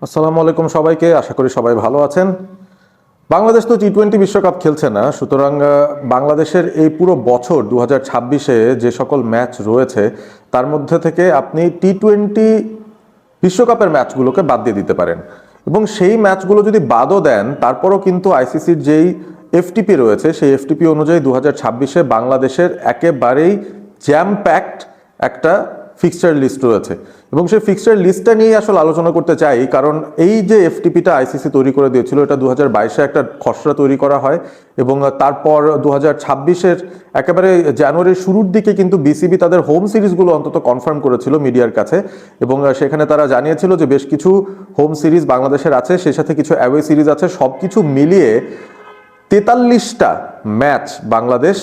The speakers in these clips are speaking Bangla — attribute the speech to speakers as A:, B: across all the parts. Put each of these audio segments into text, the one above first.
A: আসসালামু আলাইকুম সবাইকে, আশা করি সবাই ভালো আছেন। বাংলাদেশ তো টি-20 বিশ্বকাপ খেলছে না, সুতরাং বাংলাদেশের এই পুরো বছর 2026-এ যে সকল ম্যাচ রয়েছে তার মধ্যে থেকে আপনি টি-20 বিশ্বকাপের ম্যাচগুলোকে বাদ দিয়ে দিতে পারেন, এবং সেই ম্যাচগুলো যদি বাদও দেন তারপরও কিন্তু আইসিসির যেই এফটিপি রয়েছে সেই এফটিপি অনুযায়ী 2026-এ বাংলাদেশের একেবারেই জ্যাম প্যাকড একটা ফিক্সচার লিস্ট রয়েছে। এবং সেই ফিক্সচার লিস্টটা নিয়েই আসলে আলোচনা করতে চাই, কারণ এই যে এফটিপিটা আইসিসি তৈরি করে দিয়েছিল এটা 2022-এ একটা খসড়া তৈরি করা হয়, এবং তারপর 2026-এর একেবারে জানুয়ারির শুরুর দিকে কিন্তু বিসিবি তাদের হোম সিরিজগুলো অন্তত কনফার্ম করেছিল মিডিয়ার কাছে, এবং সেখানে তারা জানিয়েছিল যে বেশ কিছু হোম সিরিজ বাংলাদেশের আছে, সেই সাথে কিছু অ্যাওয়ে সিরিজ আছে, সব কিছু মিলিয়ে 43টা ম্যাচ বাংলাদেশ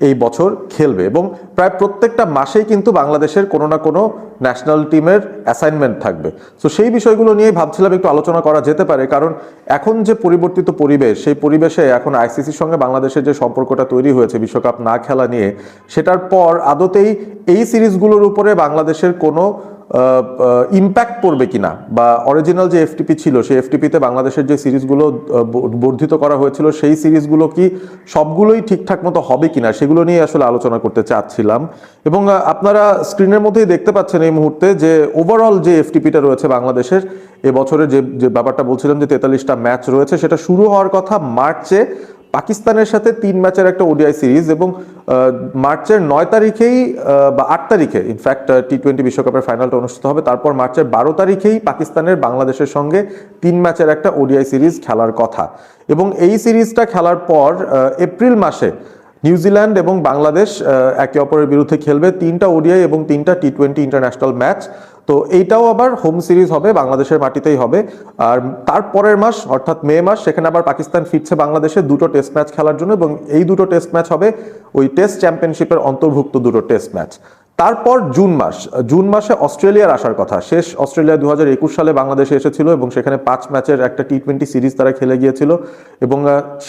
A: এই বছর খেলবে, এবং প্রায় প্রত্যেকটা মাসেই কিন্তু বাংলাদেশের কোনো না কোনো ন্যাশনাল টিমের অ্যাসাইনমেন্ট থাকবে। সো সেই বিষয়গুলো নিয়েই ভাবছিলাম একটু আলোচনা করা যেতে পারে, কারণ এখন যে পরিবর্তিত পরিবেশ, সেই পরিবেশে এখন আইসিসির সঙ্গে বাংলাদেশের যে সম্পর্কটা তৈরি হয়েছে বিশ্বকাপ না খেলা নিয়ে, সেটার পর আদতেই এই সিরিজগুলোর উপরে বাংলাদেশের কোনো ইম্প্যাক্ট পড়বে কিনা, বা অরিজিনাল যে এফটিপি ছিল সেই এফটিপিতে বাংলাদেশের যে সিরিজগুলো বর্ধিত করা হয়েছিল সেই সিরিজগুলো কি সবগুলোই ঠিকঠাক মতো হবে কিনা, সেগুলো নিয়ে আসলে আলোচনা করতে চাচ্ছিলাম। এবং আপনারা স্ক্রিনের মধ্যেই দেখতে পাচ্ছেন এই মুহূর্তে যে ওভারঅল যে এফটিপিটা রয়েছে বাংলাদেশের এবছরের যে ব্যাপারটা বলছিলাম যে 43টা ম্যাচ রয়েছে, সেটা শুরু হওয়ার কথা মার্চে পাকিস্তানের সাথে 3 ম্যাচের একটা ওডিআই সিরিজ, এবং মার্চের 9 তারিখেই বা 8 তারিখে ইনফ্যাক্ট টি-20 বিশ্বকাপের ফাইনালটা অনুষ্ঠিত হবে। তারপর মার্চের 12 তারিখেই পাকিস্তানের বাংলাদেশের সঙ্গে 3 ম্যাচের একটা ওডিআই সিরিজ খেলার কথা, এবং এই সিরিজটা খেলার পর এপ্রিল মাসে নিউজিল্যান্ড এবং বাংলাদেশ একে অপরের বিরুদ্ধে খেলবে 3টা ওডিআই এবং 3টা টি-20 ইন্টারন্যাশনাল ম্যাচ। তো এইটাও আবার হোম সিরিজ হবে, বাংলাদেশের মাটিতেই হবে। আর তারপরের মাস অর্থাৎ মে মাস, সেখানে আবার পাকিস্তান ফিরছে বাংলাদেশে 2টো টেস্ট ম্যাচ খেলার জন্য, এবং এই 2টো টেস্ট ম্যাচ হবে ওই টেস্ট চ্যাম্পিয়নশিপের অন্তর্ভুক্ত 2টো টেস্ট ম্যাচ। তারপর জুন মাসে অস্ট্রেলিয়ার আসার কথা। শেষ অস্ট্রেলিয়া 2021 সালে বাংলাদেশে এসেছিল, এবং সেখানে 5 ম্যাচের একটা টি-20 সিরিজ তারা খেলে গিয়েছিল, এবং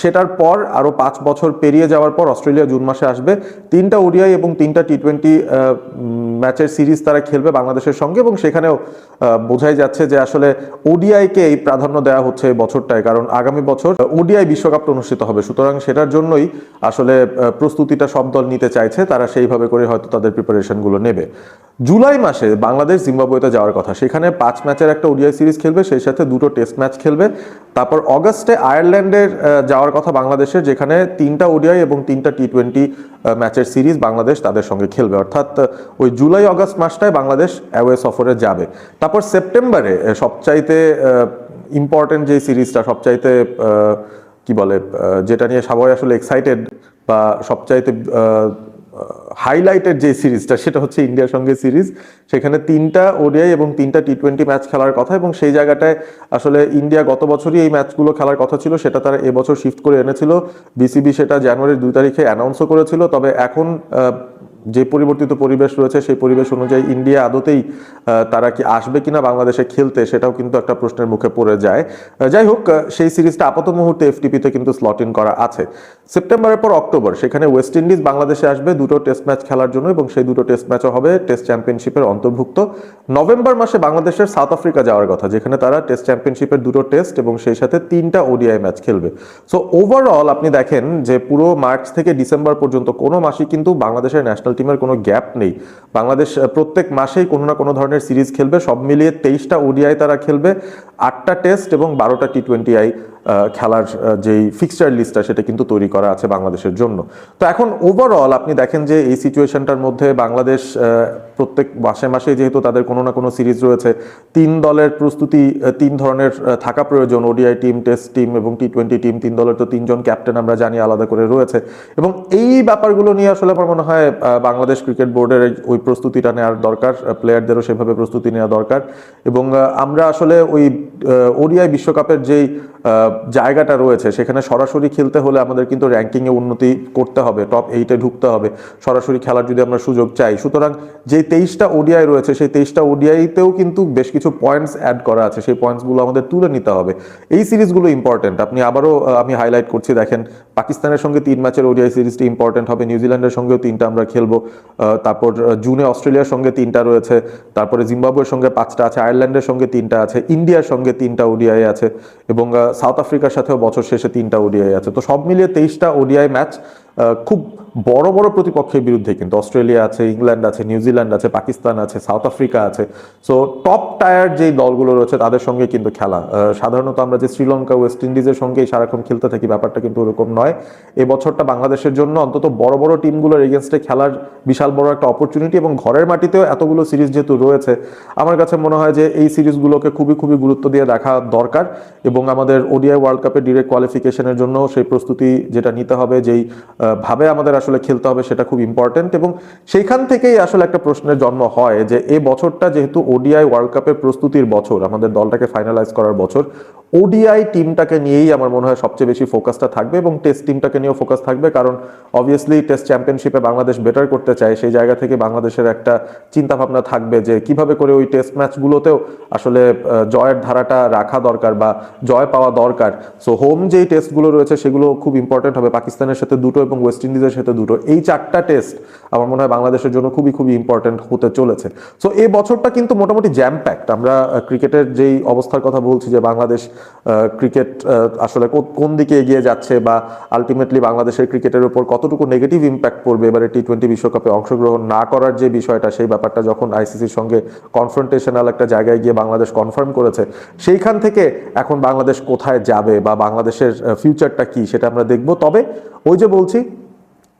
A: সেটার পর আরও 5 বছর পেরিয়ে যাওয়ার পর অস্ট্রেলিয়া জুন মাসে আসবে। 3টা ওডিআই এবং 3টা টি-20 ম্যাচের সিরিজ তারা খেলবে বাংলাদেশের সঙ্গে, এবং সেখানেও বোঝাই যাচ্ছে যে আসলে ওডিআইকে এই প্রাধান্য দেওয়া হচ্ছে এই বছরটায়, কারণ আগামী বছর ওডিআই বিশ্বকাপটা অনুষ্ঠিত হবে, সুতরাং সেটার জন্যই আসলে প্রস্তুতিটা সব দল নিতে চাইছে, তারা সেইভাবে করে হয়তো তাদের প্রিপারেশনগুলো নেবে। জুলাই মাসে বাংলাদেশ জিম্বাবুয়েতে যাওয়ার কথা, সেখানে 5 ম্যাচের একটা ওডিআই সিরিজ খেলবে, সেই সাথে 2টো টেস্ট ম্যাচ খেলবে। তারপর অগস্টে আয়ারল্যান্ডের যাওয়ার কথা বাংলাদেশের, যেখানে 3টা ওডিআই এবং 3টা টি-20 ম্যাচের সিরিজ বাংলাদেশ তাদের সঙ্গে খেলবে, অর্থাৎ ওই জুলাই আগস্ট মাসটায় বাংলাদেশ অ্যাওয়ে সফরে যাবে। তারপর সেপ্টেম্বরে সবচাইতে ইম্পর্টেন্ট যে সিরিজটা, সবচাইতে কি বলে, যেটা নিয়ে সবাই আসলে এক্সাইটেড বা সবচাইতে হাইলাইটেড যে সিরিজটা, সেটা হচ্ছে ইন্ডিয়ার সঙ্গে সিরিজ। সেখানে 3টা ওডিআই এবং 3টা টি-20 ম্যাচ খেলার কথা, এবং সেই জায়গাটায় আসলে ইন্ডিয়া গত বছরই এই ম্যাচগুলো খেলার কথা ছিল, সেটা তারা এবছর শিফট করে এনেছিল। বিসিবি সেটা জানুয়ারির 2 তারিখে অ্যানাউন্সও করেছিল। তবে এখন যে পরিবর্তিত পরিবেশ রয়েছে সেই পরিবেশ অনুযায়ী ইন্ডিয়া আদতেই তারা কি আসবে কিনা বাংলাদেশে খেলতে, সেটাও কিন্তু একটা প্রশ্নের মুখে পড়ে যায়। যাই হোক, সেই সিরিজটা আপাতত মুহূর্তে এফটিপিতে কিন্তু স্লট ইন করা আছে। সেপ্টেম্বরের পর অক্টোবর, সেখানে ওয়েস্ট ইন্ডিজ বাংলাদেশে আসবে 2টো টেস্ট ম্যাচ খেলার জন্য, এবং সেই 2টো টেস্ট ম্যাচও হবে টেস্ট চ্যাম্পিয়নশিপের অন্তর্ভুক্ত। নভেম্বর মাসে বাংলাদেশের সাউথ আফ্রিকা যাওয়ার কথা, যেখানে তারা টেস্ট চ্যাম্পিয়নশিপের 2টো টেস্ট এবং সেই সাথে 3টা ওডিআই ম্যাচ খেলবে। সো ওভারঅল আপনি দেখেন যে পুরো মার্চ থেকে ডিসেম্বর পর্যন্ত কোনো মাসেই কিন্তু বাংলাদেশের ন্যাশনাল টিমের কোনো গ্যাপ নেই। বাংলাদেশ প্রত্যেক মাসেই কোনো না কোনো ধরনের সিরিজ খেলবে, সব মিলিয়ে 23টা ওডিআই তারা খেলবে, 8টা টেস্ট এবং 12টা টি-20 খেলার যেই ফিক্সচার লিস্টটা সেটা কিন্তু তৈরি করা আছে বাংলাদেশের জন্য। তো এখন ওভারঅল আপনি দেখেন যে এই সিচুয়েশনটার মধ্যে বাংলাদেশ প্রত্যেক মাসে যেহেতু তাদের কোনো না কোনো সিরিজ রয়েছে, 3 দলের প্রস্তুতি 3 ধরনের থাকা প্রয়োজন, ওডিআই টিম, টেস্ট টিম এবং টি-20 টিম। 3 দলের তো 3 জন ক্যাপ্টেন আমরা জানি আলাদা করে রয়েছে, এবং এই ব্যাপারগুলো নিয়ে আসলে আমার মনে হয় বাংলাদেশ ক্রিকেট বোর্ডের ওই প্রস্তুতিটা নেওয়ার দরকার, প্লেয়ারদেরও সেভাবে প্রস্তুতি নেওয়া দরকার। এবং আমরা আসলে ওই ওডিআই বিশ্বকাপের যেই জায়গাটা রয়েছে সেখানে সরাসরি খেলতে হলে আমাদের কিন্তু র্যাঙ্কিংয়ে উন্নতি করতে হবে, টপ 8-এ ঢুকতে হবে সরাসরি খেলার যদি আমরা সুযোগ চাই। সুতরাং যে 23টা ওডিআই রয়েছে সেই 23টা ওডিআইতেও কিন্তু বেশ কিছু পয়েন্টস অ্যাড করা আছে, সেই পয়েন্টসগুলো আমাদের তুলে নিতে হবে। এই সিরিজগুলো ইম্পর্টেন্ট। আপনি আবারও আমি হাইলাইট করছি, দেখেন পাকিস্তানের সঙ্গে 3 ম্যাচের ওডিআই সিরিজটি ইম্পর্টেন্ট হবে, নিউজিল্যান্ডের সঙ্গেও 3টা আমরা খেলবো, তারপর জুনে অস্ট্রেলিয়ার সঙ্গে 3টা রয়েছে, তারপরে জিম্বাবুয়ের সঙ্গে 5টা আছে, আয়ারল্যান্ডের সঙ্গে 3টা আছে, ইন্ডিয়ার সঙ্গে 3টা ওডিআই আছে এবং সাউথ আফ্রিকার সাথেও বছর শেষে 3টা ওডিআই আছে। তো সব মিলিয়ে 23টা ওডিআই ম্যাচ, খুব বড় বড় প্রতিপক্ষের বিরুদ্ধে, কিন্তু অস্ট্রেলিয়া আছে, ইংল্যান্ড আছে, নিউজিল্যান্ড আছে, পাকিস্তান আছে, সাউথ আফ্রিকা আছে। সো টপ টায়ার যেই দলগুলো রয়েছে তাদের সঙ্গে কিন্তু খেলা। সাধারণত আমরা যে শ্রীলঙ্কা, ওয়েস্ট ইন্ডিজের সঙ্গেই সারাক্ষণ খেলতে থাকি, ব্যাপারটা কিন্তু ওরকম নয়। এই বছরটা বাংলাদেশের জন্য অন্তত বড় বড় টিমগুলোর এগেনস্টে খেলার বিশাল বড় একটা অপরচুনিটি, এবং ঘরের মাটিতেও এতগুলো সিরিজ যেহেতু রয়েছে, আমার কাছে মনে হয় যে এই সিরিজগুলোকে খুবই খুবই গুরুত্ব দিয়ে দেখা দরকার। এবং আমাদের ওডিআই ওয়ার্ল্ড কাপের ডিরেক্ট কোয়ালিফিকেশনের জন্য সেই প্রস্তুতি যেটা নিতে হবে, যেই ভাবে আমাদের আসলে খেলতে হবে, সেটা খুব ইম্পর্টেন্ট। এবং সেইখান থেকেই আসলে একটা প্রশ্নের জন্ম হয় যে এই বছরটা যেহেতু ওডিআই ওয়ার্ল্ড কাপের প্রস্তুতির বছর, আমাদের দলটাকে ফাইনালাইজ করার বছর, ওডিআই টিমটাকে নিয়েই আমার মনে হয় সবচেয়ে বেশি ফোকাসটা থাকবে, এবং টেস্ট টিমটাকে নিয়েও ফোকাস থাকবে। কারণ অবভিয়াসলি টেস্ট চ্যাম্পিয়নশিপে বাংলাদেশ বেটার করতে চায়, সেই জায়গা থেকে বাংলাদেশের একটা চিন্তাভাবনা থাকবে যে কিভাবে করে ওই টেস্ট ম্যাচগুলোতেও আসলে জয়ের ধারাটা রাখা দরকার বা জয় পাওয়া দরকার। সো হোম যেই টেস্টগুলো রয়েছে সেগুলো খুব ইম্পর্টেন্ট হবে, পাকিস্তানের সাথে 2টো এবং ওয়েস্ট ইন্ডিজের সাথে 2টো, এই 4টা টেস্ট আমার মনে হয় বাংলাদেশের জন্য খুবই খুবই ইম্পর্টেন্ট হতে চলেছে। সো এই বছরটা কিন্তু মোটামুটি জ্যাম প্যাকড। আমরা ক্রিকেটের যেই অবস্থার কথা বলছি যে বাংলাদেশ ক্রিকেট আসলে কোন দিকে এগিয়ে যাচ্ছে, বা আলটিমেটলি বাংলাদেশের ক্রিকেটের উপর কতটুকু নেগেটিভ ইম্প্যাক্ট পড়বে এবারে টি-20 বিশ্বকাপে অংশগ্রহণ না করার যে বিষয়টা, সেই ব্যাপারটা যখন আইসিসির সঙ্গে কনফ্রন্টেশনাল একটা জায়গায় গিয়ে বাংলাদেশ কনফার্ম করেছে, সেইখান থেকে এখন বাংলাদেশ কোথায় যাবে বা বাংলাদেশের ফিউচারটা কি সেটা আমরা দেখব। তবে ওই যে বলছি,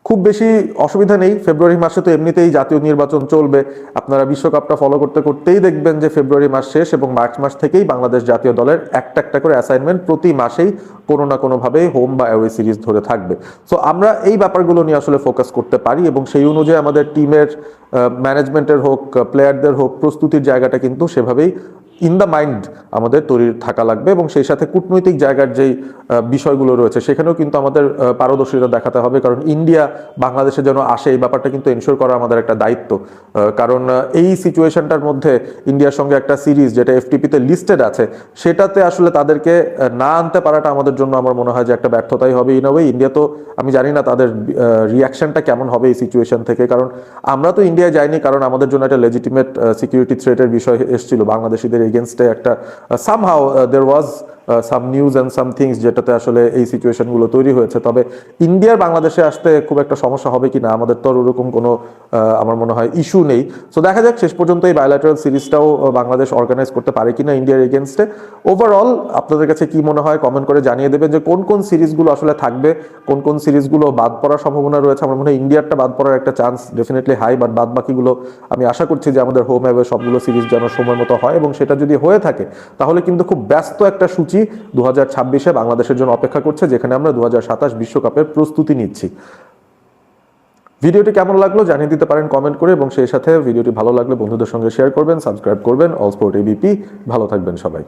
A: খুব বেশি অসুবিধা নেই, ফেব্রুয়ারি মাসে তো এমনিতেই জাতীয় নির্বাচন চলবে। আপনারা বিশ্বকাপটা ফলো করতে করতেই দেখবেন যে ফেব্রুয়ারি মাস শেষ এবং মার্চ মাস থেকেই বাংলাদেশ জাতীয় দলের একটা একটা করে অ্যাসাইনমেন্ট প্রতি মাসেই কোনো না কোনোভাবে হোম বা অ্যাওয়ে সিরিজ ধরে থাকবে। সো আমরা এই ব্যাপারগুলো নিয়ে আসলে ফোকাস করতে পারি, এবং সেই অনুযায়ী আমাদের টিমের ম্যানেজমেন্টের হোক, প্লেয়ারদের হোক, প্রস্তুতির জায়গাটা কিন্তু সেভাবেই ইন দ্য মাইন্ড আমাদের তৈরি থাকা লাগবে। এবং সেই সাথে কূটনৈতিক জায়গার যেই বিষয়গুলো রয়েছে সেখানেও কিন্তু আমাদের পারদর্শিতা দেখাতে হবে, কারণ ইন্ডিয়া বাংলাদেশে যেন আসে এই ব্যাপারটা কিন্তু এনশোর করা আমাদের একটা দায়িত্ব। কারণ এই সিচুয়েশনটার মধ্যে ইন্ডিয়ার সঙ্গে একটা সিরিজ যেটা এফটিপিতে লিস্টেড আছে, সেটাতে আসলে তাদেরকে না আনতে পারাটা আমাদের জন্য আমার মনে হয় যে একটা ব্যর্থতাই হবে। ইন আ ওয়ে ইন্ডিয়া তো, আমি জানি না তাদের রিয়াকশনটা কেমন হবে এই সিচুয়েশন থেকে, কারণ আমরা তো ইন্ডিয়া যাইনি কারণ আমাদের জন্য একটা লেজিটিমেট সিকিউরিটি থ্রেটের বিষয় এসেছিল বাংলাদেশিদের এগেনস্টে। একটা somehow there was some news and some things যেটাতে আসলে এই সিচুয়েশনগুলো তৈরি হয়েছে। তবে ইন্ডিয়ার বাংলাদেশে আসতে খুব একটা সমস্যা হবে কিনা, আমাদের তো ওরকম কোনো আমার মনে হয় ইস্যু নেই। সো দেখা যাক শেষ পর্যন্ত এই বায়োল্যাটারাল সিরিজটাও বাংলাদেশ অর্গানাইজ করতে পারে কিনা ইন্ডিয়ার এগেনস্টে। ওভারঅল আপনাদের কাছে কি মনে হয় কমেন্ট করে জানিয়ে দেবেন যে কোন কোন সিরিজগুলো আসলে থাকবে, কোন কোন সিরিজগুলো বাদ পড়ার সম্ভাবনা রয়েছে। আমার মনে হয় ইন্ডিয়ারটা বাদ পড়ার একটা চান্স ডেফিনেটলি হাই, বাট বাদ বাকিগুলো আমি আশা করছি যে আমাদের হোম অ্যাওয়ে সবগুলো সিরিজ যেন সময় মতো হয়, এবং সেটা যদি হয়ে থাকে তাহলে কিন্তু খুব ব্যস্ত একটা সূচি 2026-এ বাংলাদেশের জন্য অপেক্ষা করছে, যেখানে আমরা 2027 বিশ্বকাপের প্রস্তুতি নিচ্ছি। ভিডিওটি কেমন লাগলো জানিয়ে দিতে পারেন কমেন্ট করে, এবং সেই সাথে ভিডিওটি ভালো লাগলে বন্ধুদের সঙ্গে শেয়ার করবেন, সাবস্ক্রাইব করবেন। অল স্পোর্ট এবিপি, ভালো থাকবেন সবাই।